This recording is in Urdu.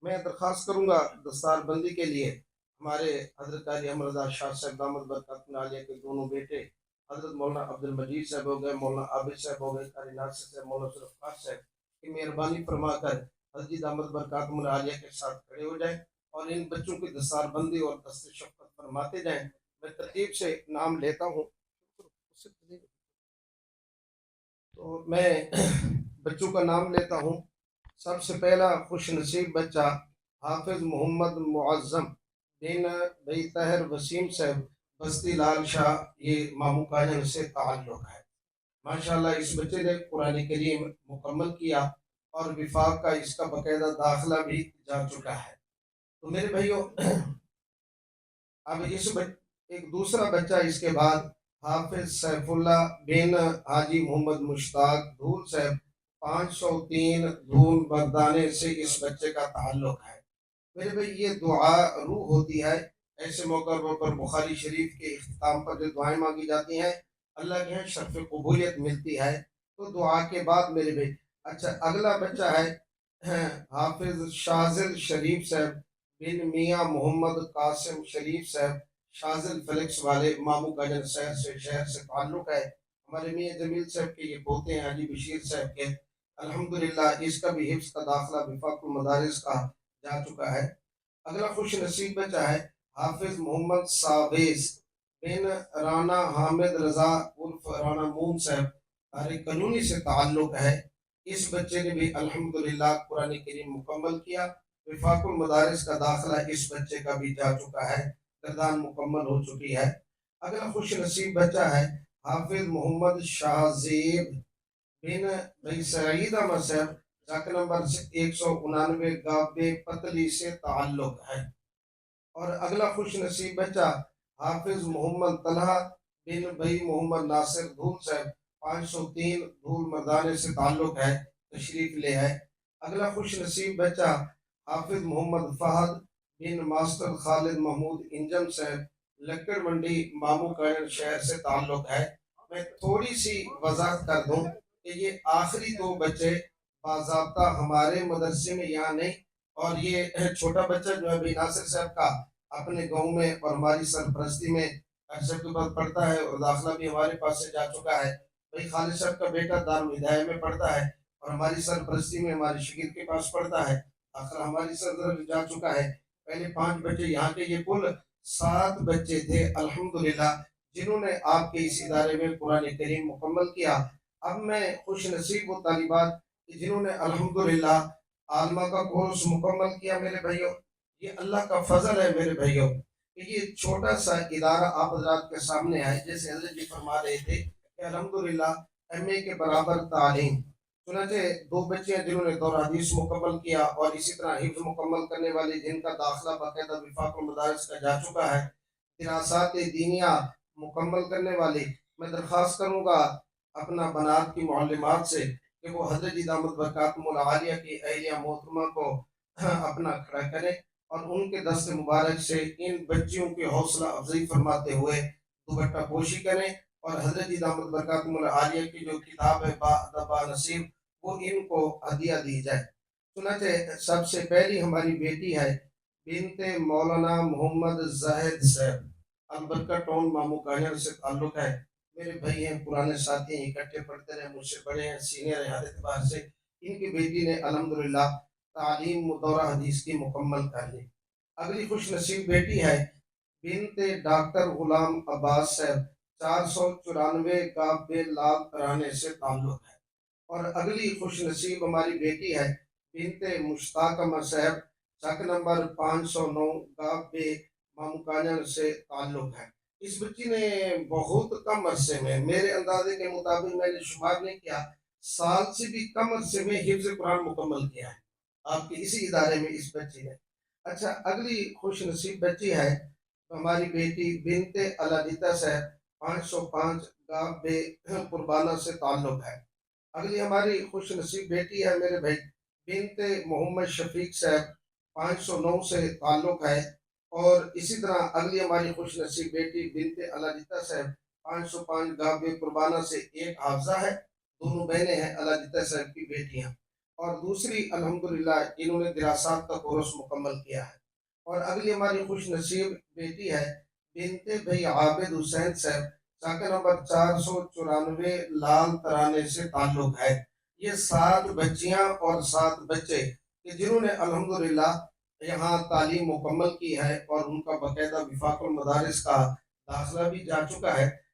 میں درخواست کروں گا دستار بندی کے لیے ہمارے حضرت قاری احمد رضا شاہ صاحب دامت برکاتہ عالیہ کے دونوں بیٹے حضرت مولانا عبد المجید صاحب ہو گئے، مولانا عابد صاحب ہو گئے، قاری ناصر صاحب، مولانا ذوالفقار صاحب کی مہربانی فرما کر حضرت جی دامت برکاتہ عالیہ کے ساتھ کھڑے ہو جائیں اور ان بچوں کی دستار بندی اور دست شفقت فرماتے جائیں۔ میں ترتیب سے نام لیتا ہوں تو میں بچوں کا نام لیتا ہوں۔ سب سے پہلا خوش نصیب بچہ حافظ محمد معظم بن بھائی طاہر وسیم صاحب بستی لال شاہ، یہ مامو کاجن سے تعلق ہے۔ ماشاءاللہ اس بچے نے قرآن کریم مکمل کیا اور وفاق کا اس کا باقاعدہ داخلہ بھی جا چکا ہے۔ تو میرے بھائیوں، اب ایک دوسرا بچہ اس کے بعد حافظ سیف اللہ بن حاجی محمد مشتاق دھول صاحب 503 دھول بردانے سے اس بچے کا تعلق ہے۔ میرے بھائی یہ دعا روح ہوتی ہے، ایسے موقع پر بخاری شریف کے اختتام پر جو دعائیں مانگی جاتی ہیں اللہ کے یہاں شرف قبولیت ملتی ہے۔ تو دعا کے بعد میرے بھائی، اچھا اگلا بچہ ہے حافظ شازل شریف صاحب بن میاں محمد قاسم شریف صاحب، شازل فلیکس والے مامو کاجن شہر سے تعلق ہے۔ ہمارے میاں جمیل صاحب کے یہ پوتے ہیں حاجی بشیر صاحب کے، الحمدللہ اس کا بھی حفظ کا داخلہ وفاق المدارس کا جا چکا ہے۔ اگلا خوش نصیب بچہ ہے حافظ محمد ساویز بن رانا حامد رضا عرف رانا مون صاحب، تاریخ کلونی سے تعلق ہے۔ اس بچے نے بھی الحمدللہ قرآن کریم مکمل کیا، وفاق المدارس کا داخلہ اس بچے کا بھی جا چکا ہے، گردان مکمل ہو چکی ہے۔ اگلا خوش نصیب بچہ ہے حافظ محمد شاہ زیب بن بھائی سعید احمد صاحب، ڈاک نمبر 199 گابے پتلی سے تعلق ہے۔ اور اگلا خوش نصیب بچہ حافظ محمد طلحہ بن بھائی محمد ناصر دھول صاحب 503 دھول مردانے سے تعلق ہے، تشریف لے ہے۔ اگلا خوش نصیب بچہ حافظ محمد فہد بن ماسٹر خالد محمود انجم صاحب، لکڑ منڈی مامو کائن شہر سے تعلق ہے۔ میں تھوڑی سی وضاحت کر دوں کہ یہ آخری دو بچے باضابطہ ہمارے مدرسے میں یہاں نہیں، اور یہ چھوٹا بچہ جو ہے بھی ناصر صاحب کا اپنے گاؤں میں اور ہماری سرپرستی میں عرصے کے بعد پڑھتا ہے اور داخلہ بھی ہمارے پاس سے جا چکا ہے۔ بھائی خالد صاحب کا بیٹا دارالہدایہ میں پڑھتا ہے اور ہماری سرپرستی میں ہمارے شگیر کے پاس پڑھتا ہے، داخلہ ہماری سرپرستی جا چکا ہے۔ پہلے 5 بچے یہاں کے، یہ کل 7 بچے تھے الحمدللہ جنہوں نے آپ کے اس ادارے میں قرآن کریم مکمل کیا۔ اب میں خوش نصیب وہ طالبات جنہوں نے الحمدللہ عالمہ کا کورس مکمل کیا۔ میرے بھائیوں، یہ اللہ کا فضل ہے میرے بھائیوں کہ یہ چھوٹا سا ادارہ آپ حضرات کے سامنے آئے، جیسے حضرت جی فرما رہے تھے کہ الحمدللہ ایم اے کے برابر تعلیم۔ چنانچہ 2 بچے ہیں جنہوں نے دورہ حدیث مکمل کیا، اور اسی طرح حفظ مکمل کرنے والے جن کا داخلہ باقاعدہ وفاق المدارس کا جا چکا ہے، دراسات دینیہ مکمل کرنے والی۔ میں درخواست کروں گا اپنا بنات کی معلمات سے کہ وہ حضرت جی دامت برکاتہم العالیہ کی اہلیہ محترمہ کو اپنا کھڑا کریں اور ان کے دست مبارک سے ان بچیوں کی حوصلہ افزائی فرماتے ہوئے دوپٹہ پوشی کریں، اور حضرت جی دامت برکاتہم العالیہ کی جو کتاب ہے با ادب با نصیب، وہ ان کو ہدیہ دی جائے۔ چنانچہ سب سے پہلی ہماری بیٹی ہے بنت مولانا محمد زاہد صاحب، البرکہ ٹاؤن مامو کاہر سے تعلق ہے۔ میرے بھائی ہیں، پرانے ساتھی ہیں، اکٹھے پڑھتے رہے، مجھ سے بڑے ہیں، سینئر ہیں ہر اعتبار سے۔ ان کی بیٹی نے الحمدللہ تعلیم دورہ حدیث کی مکمل کر لی۔ اگلی خوش نصیب بیٹی ہے بنت ڈاکٹر غلام عباس صاحب، 494 گابے لال ترانے سے تعلق ہے۔ اور اگلی خوش نصیب ہماری بیٹی ہے بنت مشتاق احمد صاحب، چک نمبر 509 گابے مامو کانن سے تعلق ہے۔ اس بچی نے بہت کم عرصے میں، میرے اندازے کے مطابق میں نے شمار نہیں کیا، سال سے بھی کم عرصے میں حفظ قرآن مکمل کیا ہے آپ کے اسی ادارے میں اس بچی نے۔ اچھا اگلی خوش نصیب بچی ہے ہماری بیٹی بنت علادیتا صاحب، 505 گابے قربانہ سے تعلق ہے۔ اگلی ہماری خوش نصیب بیٹی ہے میرے بھائی بنت محمد شفیق صاحب، 509 سے تعلق ہے۔ اور اسی طرح اگلی ہماری خوش نصیب بیٹی بنت علادیتا صاحب، 505 گابے قربانہ سے ایک حافظہ ہے، دونوں بہنیں ہیں علادیتا صاحب کی بیٹیاں۔ اور دوسری الحمدللہ انہوں نے دراسات کا کورس مکمل کیا ہے۔ اور اگلی ہماری خوش نصیب بیٹی ہے بنت بھائی عابد حسین صاحب، ساکن نمبر 494 لال ترانے سے تعلق ہے۔ یہ 7 بچیاں اور 7 بچے کہ جنہوں نے الحمدللہ یہاں تعلیم مکمل کی ہے، اور ان کا باقاعدہ وفاق المدارس کا داخلہ بھی جا چکا ہے۔